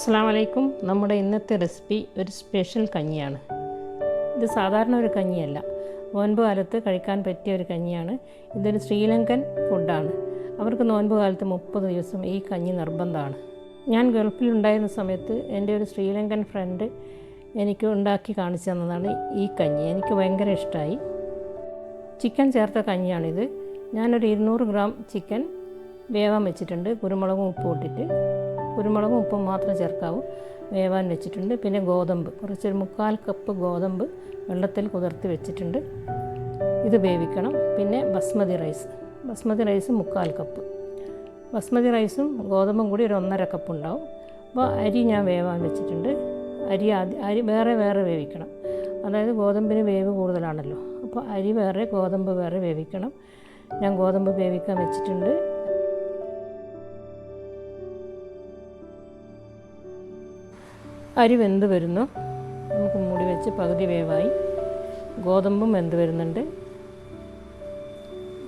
അസ്സലാമു അലൈക്കും. നമ്മുടെ ഇന്നത്തെ റെസിപ്പി ഒരു സ്പെഷ്യൽ കഞ്ഞിയാണ്. ഇത് സാധാരണ ഒരു കഞ്ഞിയല്ല, നോൻപ് കാലത്ത് കഴിക്കാൻ പറ്റിയ ഒരു കഞ്ഞിയാണ്. ഇതൊരു ശ്രീലങ്കൻ ഫുഡാണ്. അവർക്ക് നോൻപ് കാലത്ത് 30 ദിവസം ഈ കഞ്ഞി നിർബന്ധമാണ്. ഞാൻ ഗൾഫിലുണ്ടായിരുന്ന സമയത്ത് എൻ്റെ ഒരു ശ്രീലങ്കൻ ഫ്രണ്ട് എനിക്ക് ഉണ്ടാക്കി കാണിച്ചു തന്നതാണ് ഈ കഞ്ഞി. എനിക്ക് ഭയങ്കര ഇഷ്ടമായി. ചിക്കൻ ചേർത്ത കഞ്ഞിയാണിത്. ഞാനൊരു 200 ഗ്രാം ചിക്കൻ വേവാൻ വെച്ചിട്ടുണ്ട്. കുരുമുളകും ഉപ്പും ഇട്ടിട്ട്, കുരുമുളകും ഉപ്പും മാത്രം ചേർക്കാവൂ, വേവാൻ വെച്ചിട്ടുണ്ട്. പിന്നെ ഗോതമ്പ്, കുറച്ചൊരു 1/4 കപ്പ് ഗോതമ്പ് വെള്ളത്തിൽ കുതിർത്തി വെച്ചിട്ടുണ്ട്. ഇത് വേവിക്കണം. പിന്നെ ബസ്മതി റൈസ് 1/4 കപ്പ്. ബസ്മതി റൈസും ഗോതമ്പും കൂടി ഒരു 1.5 കപ്പ് ഉണ്ടാവും. അപ്പോൾ അരി ഞാൻ വേവാൻ വെച്ചിട്ടുണ്ട്. അരി വേറെ വേവിക്കണം. അതായത് ഗോതമ്പിന് വേവ് കൂടുതലാണല്ലോ, അപ്പോൾ അരി വേറെ ഗോതമ്പ് വേറെ വേവിക്കണം. ഞാൻ ഗോതമ്പ് വേവിക്കാൻ വെച്ചിട്ടുണ്ട്. അരി വെന്ത് വരുന്നു. നമുക്ക് മൂടി വെച്ച് പകുതി വേവായി. ഗോതമ്പും വെന്ത് വരുന്നുണ്ട്.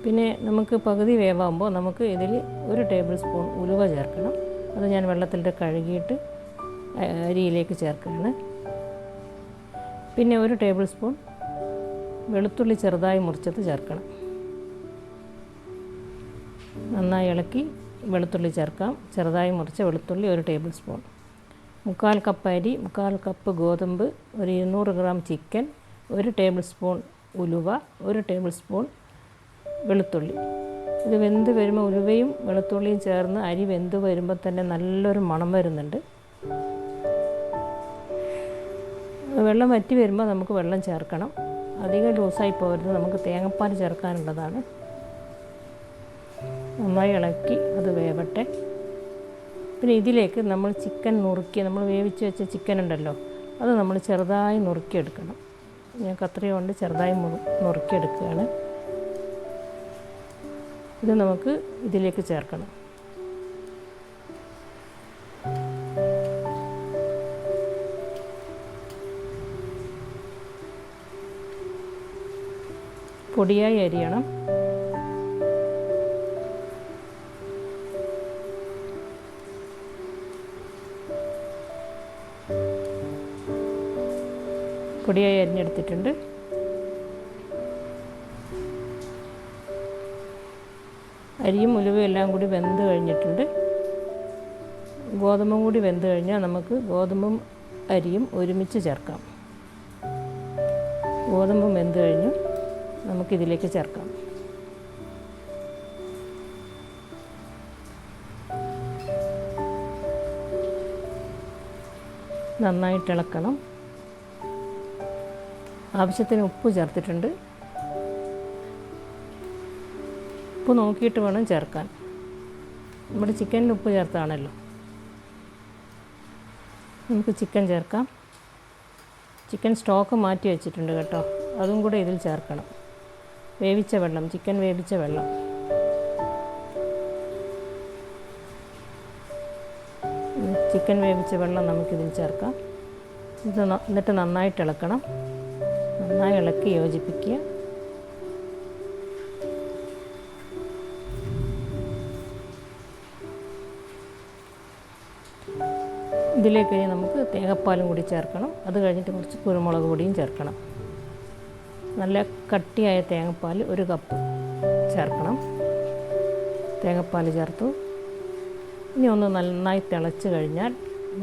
പിന്നെ നമുക്ക് പകുതി വേവാകുമ്പോൾ നമുക്ക് ഇതിൽ 1 ടേബിൾ സ്പൂൺ ഉലുവ ചേർക്കണം. അത് ഞാൻ വെള്ളത്തിലിട്ട് കഴുകിയിട്ട് അരിയിലേക്ക് ചേർക്കുകയാണ്. പിന്നെ 1 ടേബിൾ സ്പൂൺ വെളുത്തുള്ളി ചെറുതായി മുറിച്ചത് ചേർക്കണം. നന്നായി ഇളക്കി വെളുത്തുള്ളി ചേർക്കാം. ചെറുതായി മുറിച്ച വെളുത്തുള്ളി 1 ടേബിൾ സ്പൂൺ. 1/4 കപ്പ് അരി, 1/4 കപ്പ് ഗോതമ്പ്, ഒരു 200 ഗ്രാം ചിക്കൻ, 1 ടേബിൾ സ്പൂൺ ഉലുവ, 1 ടേബിൾ സ്പൂൺ വെളുത്തുള്ളി. ഇത് വെന്ത് വരുമ്പോൾ ഉലുവയും വെളുത്തുള്ളിയും ചേർന്ന് അരി വെന്ത് വരുമ്പോൾ തന്നെ നല്ലൊരു മണം വരുന്നുണ്ട്. വെള്ളം വറ്റി വരുമ്പോൾ നമുക്ക് വെള്ളം ചേർക്കണം. അധികം ലൂസായി പോകരുത്. നമുക്ക് തേങ്ങാപ്പാൽ ചേർക്കാനുള്ളതാണ്. നന്നായി ഇളക്കി അത് വേവട്ടെ. പിന്നെ ഇതിലേക്ക് നമ്മൾ ചിക്കൻ നുറുക്കി, നമ്മൾ വേവിച്ച് വെച്ച ചിക്കൻ ഉണ്ടല്ലോ, അത് നമ്മൾ ചെറുതായി നുറുക്കിയെടുക്കണം. ഞാൻ കത്രിക കൊണ്ട് ചെറുതായി നുറുക്കിയെടുക്കുകയാണ്. ഇത് നമുക്ക് ഇതിലേക്ക് ചേർക്കണം. പൊടിയായി അരിയണം. പൊടിയായി അരിഞ്ഞെടുത്തിട്ടുണ്ട്. അരിയും ഉലുവയും എല്ലാം കൂടി വെന്ത് കഴിഞ്ഞിട്ടുണ്ട്. ഗോതമ്പും കൂടി വെന്ത് കഴിഞ്ഞാൽ നമുക്ക് ഗോതമ്പും അരിയും ഒരുമിച്ച് ചേർക്കാം. ഗോതമ്പും വെന്ത് കഴിഞ്ഞു, നമുക്കിതിലേക്ക് ചേർക്കാം. നന്നായിട്ട് ഇളക്കണം. ആവശ്യത്തിന് ഉപ്പ് ചേർത്തിട്ടുണ്ട്. ഉപ്പ് നോക്കിയിട്ട് വേണം ചേർക്കാൻ. നമ്മുടെ ചിക്കനിൽ ഉപ്പ് ചേർത്താണല്ലോ. നമുക്ക് ചിക്കൻ ചേർക്കാം. ചിക്കൻ സ്റ്റോക്ക് മാറ്റി വെച്ചിട്ടുണ്ട് കേട്ടോ, അതും കൂടെ ഇതിൽ ചേർക്കണം. വേവിച്ച വെള്ളം, ചിക്കൻ വേവിച്ച വെള്ളം. ചിക്കൻ വേവിച്ച വെള്ളം നമുക്കിതിൽ ചേർക്കാം. എന്നിട്ട് നന്നായിട്ട് ഇളക്കണം. നന്നായി ഇളക്കി യോജിപ്പിക്കുക. ഇതിലേക്ക് നമുക്ക് തേങ്ങാപ്പാലും കൂടി ചേർക്കണം. അത് കഴിഞ്ഞിട്ട് കുറച്ച് കുരുമുളക് പൊടിയും ചേർക്കണം. നല്ല കട്ടിയായ തേങ്ങാപ്പാൽ 1 കപ്പ് ചേർക്കണം. തേങ്ങാപ്പാൽ ചേർത്തു. ഇനി ഒന്ന് നന്നായി തിളച്ച് കഴിഞ്ഞാൽ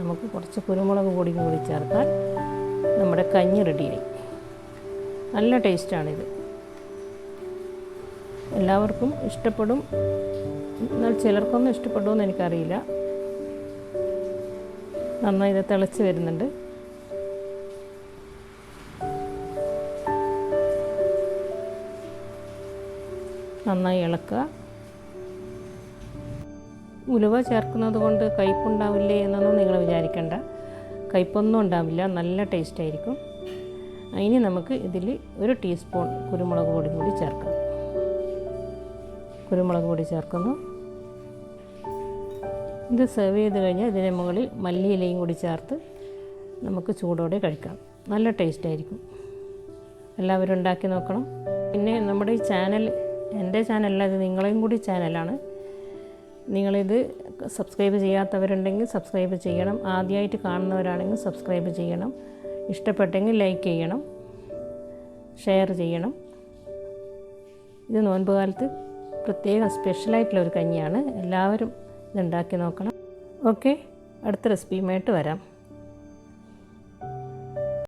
നമുക്ക് കുറച്ച് കുരുമുളക് പൊടിയും കൂടി ചേർത്താൽ നമ്മുടെ കഞ്ഞി റെഡിയായി. നല്ല ടേസ്റ്റാണിത്. എല്ലാവർക്കും ഇഷ്ടപ്പെടും. എന്നാൽ ചിലർക്കൊന്നും ഇഷ്ടപ്പെടുമെന്ന് എനിക്കറിയില്ല. നന്നായി ഇത് തിളച്ച് വരുന്നുണ്ട്. നന്നായി ഇളക്കുക. ഉലുവ ചേർക്കുന്നത് കൊണ്ട് കയ്പുണ്ടാവില്ലേ എന്നൊന്നും നിങ്ങൾ വിചാരിക്കേണ്ട. കയ്പൊന്നും ഉണ്ടാവില്ല. നല്ല ടേസ്റ്റായിരിക്കും. ഇനി നമുക്ക് ഇതിൽ 1 ടീസ്പൂൺ കുരുമുളക് പൊടി കൂടി ചേർക്കാം. കുരുമുളക് പൊടി ചേർക്കുന്നു. ഇത് സെർവ് ചെയ്ത് കഴിഞ്ഞാൽ ഇതിന് മുകളിൽ മല്ലിയിലയും കൂടി ചേർത്ത് നമുക്ക് ചൂടോടെ കഴിക്കാം. നല്ല ടേസ്റ്റായിരിക്കും. എല്ലാവരും ഉണ്ടാക്കി നോക്കണം. പിന്നെ നമ്മുടെ ഈ ചാനൽ എൻ്റെ ചാനലല്ല, ഇത് നിങ്ങളെയും കൂടി ചാനലാണ്. നിങ്ങളിത് സബ്സ്ക്രൈബ് ചെയ്യാത്തവരുണ്ടെങ്കിൽ സബ്സ്ക്രൈബ് ചെയ്യണം. ആദ്യമായിട്ട് കാണുന്നവരാണെങ്കിൽ സബ്സ്ക്രൈബ് ചെയ്യണം. ഇഷ്ടപ്പെട്ടെങ്കിൽ ലൈക്ക് ചെയ്യണം, ഷെയർ ചെയ്യണം. ഇത് നോൻപ് കാലത്ത് പ്രത്യേകം സ്പെഷ്യലായിട്ടുള്ളൊരു കഞ്ഞിയാണ്. എല്ലാവരും ഇതുണ്ടാക്കി നോക്കണം. ഓക്കെ, അടുത്ത റെസിപ്പിയുമായിട്ട് വരാം.